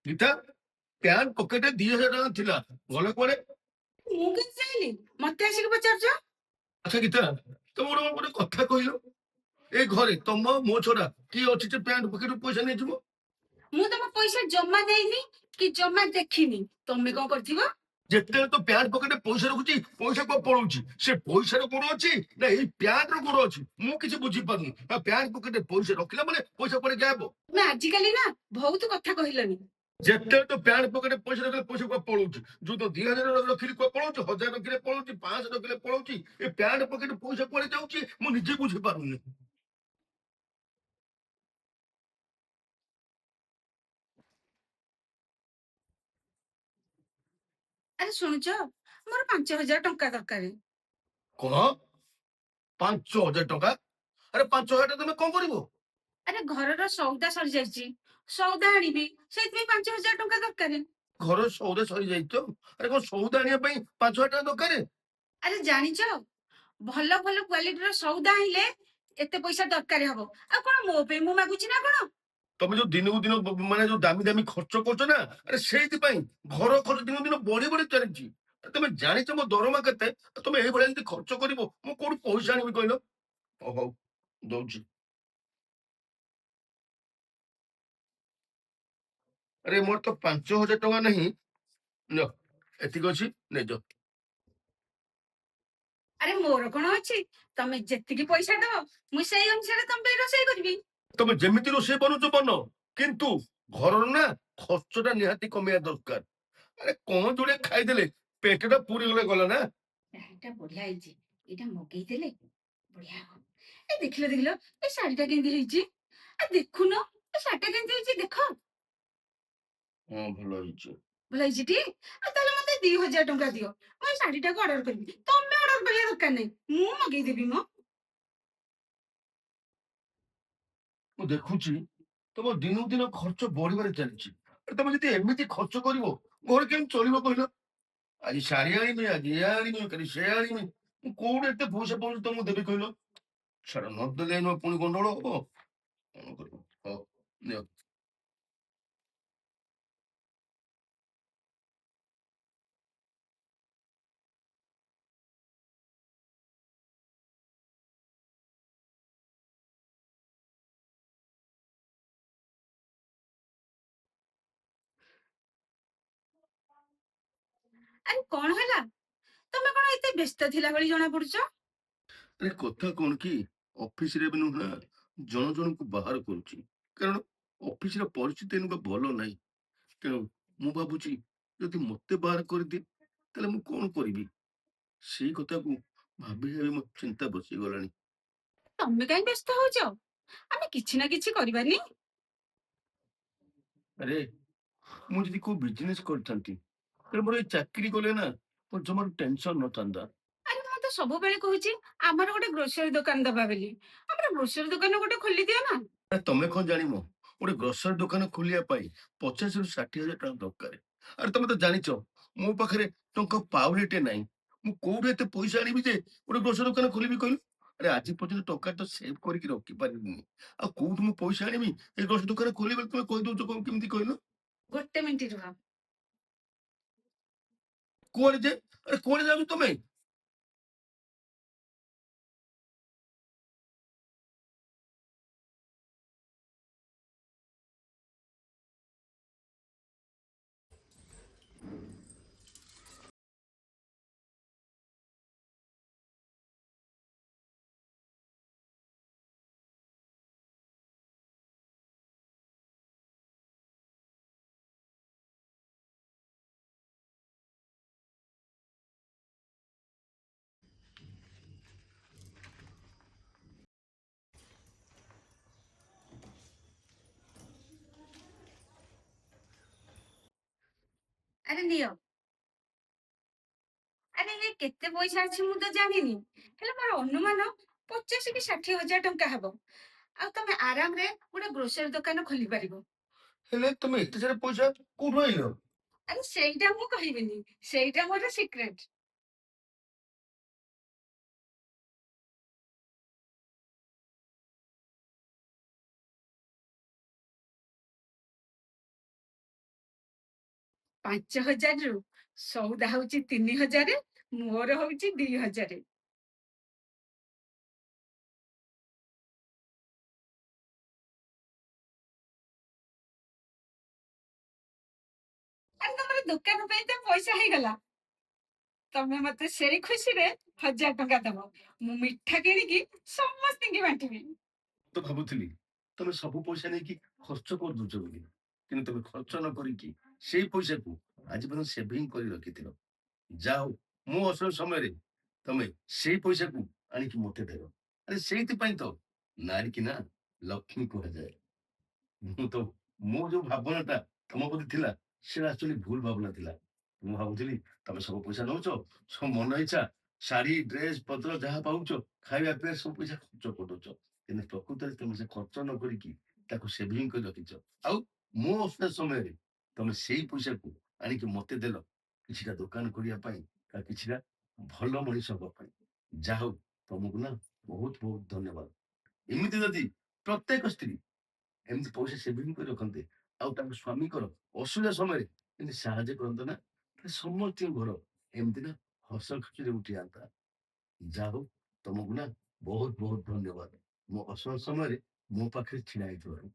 Gita, pant ପକେଟରେ 2,000 ଟଙ୍କା ଥିଲା, ଗଲେ କୁଆଡେ? ମୁଁ କେମିତି ଜାଣିଲି? ମତେ ଆସିକି ପଚାରୁଛ? ଆଚ୍ଛା ଗୀତା, ତମର ଗୋଟେ କଥା କହିଲ, ଏ ଘରେ ତମ ମୋ ଛଡା କିଏ ଅଛି ଯେ ପ୍ୟାଣ୍ଟ ପକେଟରୁ ପଇସା ନେଇଯିବ? ମୁଁ ତମ ପଇସା ଜମା ଦେଇନି କି ଜମା ଦେଖିନି। ତମେ କଣ କରିଥିବ? ଯେତେବେଳେ ତ ପ୍ୟାଣ୍ଟ ପକେଟରେ ପଇସା ରଖୁଛି, ପଇସା କଣ ପଳଉଛି? ସେ ପଇସାର ଗୋଡ ଅଛି ନା ଏଇ ପ୍ୟାଣ୍ଟର ଗୋଡ ଅଛି? ମୁଁ କିଛି ବୁଝିପାରୁନି। ପ୍ୟାଣ୍ଟ ପକେଟରେ ପଇସା ରଖିଲା ମାନେ ପଇସା କୁଆଡେ ଗାୟବ? ତମେ ଆଜିକାଲି ନା ବହୁତ କଥା କହିଲନି। ଯେତେବେଳେ ତ ପ୍ୟାଣ୍ଟ ପକେଟରେ ପଇସା ରଖିଲେ ପଇସା କୁଆ ପଳଉଛି? ଯୋଉ ତ 2,000 ରଖିଲି କୁଆ ପଳଉଛି, 1,000 ରଖିଲେ ପଳଉଛି, 500 ରଖିଲେ ପଳଉଛି। ଏ ପ୍ୟାଣ୍ଟ ପକେଟ ପଇସା କୁଆଡେ ଯାଉଛି ମୁଁ ନିଜେ ବୁଝିପାରୁନି। ଆରେ ଶୁଣୁଛ, ମୋର 5,000 ଟଙ୍କା ଦରକାର। କଣ? 5,000 ଟଙ୍କା? ଆରେ 5,000 ଟଙ୍କା ତମେ କଣ କରିବ? ଆରେ ଘରର ସଉଦା ସରିଯାଇଛି, ସଉଦା ଆଣିବି, ସେଇଥିପାଇଁ 5,000 ଟଙ୍କା ଦରକାର। ଘର ସଉଦା ସରିଯାଇଛି ତ? ଆରେ କଣ ସଉଦା ଆଣିବା ପାଇଁ 5,000 ଟଙ୍କା ଦରକାର? ଆରେ ଜାଣିଛ, ଭଲ ଭଲ କ୍ୱାଲିଟିର ସଉଦା ଆଣିଲେ ଏତେ ପଇସା ଦରକାର ହବ। ଆଉ କଣ ମୋ ପାଇଁ ମୁଁ ମାଗୁଛି ନା କଣ? ତମେ ଯୋଉ ଦିନକୁ ଦିନ ମାନେ ଯୋଉ ଦାମୀ ଦାମୀ ଖର୍ଚ୍ଚ କରୁଛ ନା, ଆରେ ସେଇଥିପାଇଁ ଘର ଖର୍ଚ୍ଚ ଦିନକୁ ଦିନ ବଢି ବଢି ଚାଲିଛି। ଆରେ ତମେ ଜାଣିଛ ମୋ ଦରମା କେତେ? ତମେ ଏଇଭଳିଆ ଯଦି ଖର୍ଚ୍ଚ କରିବ, ମୁଁ କୋଉଠୁ ପଇସା ଆଣିବି କହିଲ? ହଉ ଦଉଛି। ଆରେ ମୋର ତ 5,000 ଟଙ୍କା ନାହିଁ। ନିଅ, ଏତିକି ଅଛି, ନେଇଯାଅ। ଆରେ ମୋର କଣ ଅଛି? ତମେ ଯେତିକି ପଇସା ଦବ ମୁଁ ସେଇ ଅନୁସାରେ ତମ ପାଇଁ ରୋଷେଇ କରିବି। ତମେ ଯେମିତି ରୋଷେଇ ବନଉଛ ବନ, କିନ୍ତୁ ଘରର ନା ଖର୍ଚ୍ଚଟା ନିହାତି କମିବା ଦରକାର। ଆରେ କଣ ଯୋଡେ ଖାଇଦେଲେ ପେଟଟା ପୁରୀ ଗଲେ ଗଲା ନା। ଏଇଟା ବଢିଆ ହେଇଛି, ଏଇଟା ମଗେଇଦେଲେ ବଢିଆ ହବ। ଏ ଦେଖିଲ ଦେଖିଲ, ଏ ଶାଢୀଟା କେମିତି ହେଇଛି? ଏ ଦେଖୁନ, ଏ ଶାଢୀଟା କେମିତି ହେଇଛି ଦେଖ। ହଁ ଭଲ ହେଇଛି। ଭଲ ହେଇଛି ଟି? ଆଉ ତାହେଲେ ମତେ 2,000 ଟଙ୍କା ଦିଅ, ମୁଁ ଏ ଶାଢୀଟାକୁ ଅର୍ଡର କରିବି। ତମେ ଅର୍ଡର କରିବା ଦରକାର ନାହିଁ, ମୁଁ ମଗେଇଦେବି ମ। ମୁଁ ଦେଖୁଛି ତମ ଦିନକୁ ଦିନ ଖର୍ଚ୍ଚ ବଢିବାରେ ଚାଲିଛି। ଆରେ ତମେ ଯଦି ଏମିତି ଖର୍ଚ୍ଚ କରିବ, ଘରେ କେମିତି ଚଳିବ କହିଲ? ଆଜି ଶାଢୀ ଆଣିବି, ଆଜି ଏ ଆଣିବି, କାଲି ସେ ଆଣିବି। ମୁଁ କୋଉଠୁ ଏତେ ପଇସା ପଇସା ତମକୁ ଦେବି କହିଲ? ଛାଡ, ନଦେଲେ ଏଇନୁ ପୁଣି ଗଣ୍ଡଗୋଳ ହବ। କଣ କରିବ? ହଉ, ନିଅ। ଆରେ କଣ ହେଲା? ତମେ କଣ ଏତେ ବ୍ୟସ୍ତ ଥିଲା ଭଳି ଜଣା ପଡୁଛ? ଆରେ କଥା କଣ କି, ଅଫିସରେ ଏବେ ନୁହଁ ନା, ଜଣ ଜଣଙ୍କୁ ବାହାର କରୁଛି। କାରଣ ଅଫିସର ପରିସ୍ଥିତି ଏନୁକା ଭଲ ନାହିଁ। ତେଣୁ ମୁଁ ଭାବୁଛି ଯଦି ମତେ ବାହାର କରିଦିଏ, ତାହେଲେ ମୁଁ କଣ କରିବି? ସେଇ କଥାକୁ ଭାବି ଭାବି ମୋ ଚିନ୍ତା ବସିଗଲାଣି। ତମେ କାହିଁ ବ୍ୟସ୍ତ ହଉଛ? ଆମେ କିଛି ନା କିଛି କରିବାନି। ଆରେ ମୁଁ ଯଦି କୋଉ ବିଜନେସ କରିଥାନ୍ତି, ତାହେଲେ ମୋର ଏଇ ଚାକିରି କଲେ ନା ମୋର ଜମାରୁ ଟେନସନ ନଥାନ୍ତା। ଆରେ ମୁଁ ତ ସବୁବେଳେ କହୁଛି ଆମର ଗୋଟେ ଗ୍ରୋସରୀ ଦୋକାନ ଦବା ବୋଲି। ଆମର ଗ୍ରୋସରୀ ଦୋକାନ ଗୋଟେ ଖୋଲିଦିଅ ନା। ଆରେ ତମେ କଣ ଜାଣିମ, ଗୋଟେ ଗ୍ରୋସରୀ ଦୋକାନ ଖୋଲିବା ପାଇଁ 50,000 ରୁ 60,000 ଟଙ୍କା ଦରକାର। ଆରେ ତମେ ତ ଜାଣିଛ ମୋ ପାଖରେ ଟଙ୍କା ପାଉରେଟେ ନାହିଁ। ମୁଁ କୋଉଠୁ ଏତେ ପଇସା ଆଣିବି ଯେ ଗୋଟେ ଗ୍ରୋସରୀ ଦୋକାନ ଖୋଲିବି କହିଲୁ? ଆରେ ଆଜି ପର୍ଯ୍ୟନ୍ତ ଟଙ୍କା ତ ସେଭ୍ କରିକି ରଖିପାରିବିନି। ଆଉ କୋଉଠୁ ମୁଁ ପଇସା ଆଣିବି ଏ ଗ୍ରୋସରୀ ଦୋକାନ ଖୋଲିବି ବୋଲି ତମେ କହିଦଉଛ କଣ କେମିତି କହିଲ? ଗୋଟେ ମିନିଟ୍ ରୁହ। କୁଆଡେ ଯେ? ଆରେ କୁଆଡେ ଯାଉଛ ତମେ? ଆରେ ନିଅ। ଆରେ ଇଏ କେତେ ପଇସା ଅଛି ମୁଁ ତ ଜାଣିନି, ହେଲେ ମୋର ଅନୁମାନ 50 କି 60 ହଜାର ଟଙ୍କା ହବ। ଆଉ ତମେ ଆରାମରେ ଗୋଟେ ଗ୍ରୋସରୀ ଦୋକାନ ଖୋଲି ପାରିବ। ହେଲେ ତମେ ଏତେ ସାରା ପଇସା କୋଉଠୁ ଆଇଲ? ଆରେ ସେଇଟା ମୁଁ କହିବିନି, ସେଇଟା ମୋର ସିକ୍ରେଟ। 5,000 ରୁ ସଉଦା ହଉଛି 3,000, ମୋର ହଉଛି 2,000। ଆରେ ତମର ଦୋକାନ ପାଇଁ ତ ପଇସା ହେଇଗଲା। ତମେ ମତେ ସେଇ ଖୁସିରେ 1,000 ଟଙ୍କା ଦବ। ମୁଁ ମିଠା କିଣିକି ସମସ୍ତିଙ୍କି ବାଣ୍ଟିବି। ତ ଭାବୁଥିଲି ତମେ ସବୁ ପଇସା ନେଇକି ଖର୍ଚ୍ଚ କରିଦଉଛ ବୋଲି, କିନ୍ତୁ ତମେ ଖର୍ଚ୍ଚ ନ କରିକି ସେଇ ପଇସାକୁ ଆଜି ପର୍ଯ୍ୟନ୍ତ ସେଭିଂ କରି ରଖିଥିଲ। ଯାହା ହଉ, ମୁଁ ଅସଲ ସମୟରେ ତମେ ସେଇ ପଇସାକୁ ଆଣିକି ମତେ ଦେଲ। ଆରେ ସେଇଥିପାଇଁ ତ ନାରୀ କି ନା ଲକ୍ଷ୍ମୀ କୁହାଯାଏ। ମୁଁ ତ ମୋ ଯୋଉ ଭାବନାଟା ତମ ପ୍ରତି ଥିଲା, ସେଟା ଆକ୍ଚୁଆଲି ଭୁଲ ଭାବନା ଥିଲା। ମୁଁ ଭାବୁଥିଲି ତମେ ସବୁ ପଇସା ନଉଛ, ସବୁ ମନ ଇଚ୍ଛା ଶାଢୀ, ଡ୍ରେସ ପତ୍ର ଯାହା ପାଉଛ, ଖାଇବା ପିଇବା ସବୁ ପଇସା ଖର୍ଚ୍ଚ କରିଦଉଛ। କିନ୍ତୁ ପ୍ରକୃତରେ ତମେ ସେ ଖର୍ଚ୍ଚ ନ କରିକି ତାକୁ ସେଭିଂ କରି ରଖିଛ। ଆଉ ମୋ ଅସୁବିଧା ସମୟରେ ତମେ ସେଇ ପଇସାକୁ ଆଣିକି ମତେ ଦେଲ କିଛିଟା ଦୋକାନ କରିବା ପାଇଁ, କିଛିଟା ଭଲ ମଣିଷ ହବା ପାଇଁ। ଯାହା ହଉ, ତମକୁ ନା ବହୁତ ବହୁତ ଧନ୍ୟବାଦ। ଏମିତି ଯଦି ପ୍ରତ୍ୟେକ ସ୍ତ୍ରୀ ଏମିତି ପଇସା ସେଭିଂ କରି ରଖନ୍ତେ, ଆଉ ତାଙ୍କ ସ୍ୱାମୀଙ୍କର ଅସୁବିଧା ସମୟରେ ଏମିତି ସାହାଯ୍ୟ କରନ୍ତେ ନା, ତାହେଲେ ସମସ୍ତଙ୍କ ଘର ଏମିତି ନା ହସ ଖୁସିରେ ଉଠିଯାଆନ୍ତା। ଯାହା ହଉ, ତମକୁ ନା ବହୁତ ବହୁତ ଧନ୍ୟବାଦ। ମୋ ଅସଲ ସମୟରେ ମୋ ପାଖରେ ଛିଡା ହେଇଥିବାରୁ।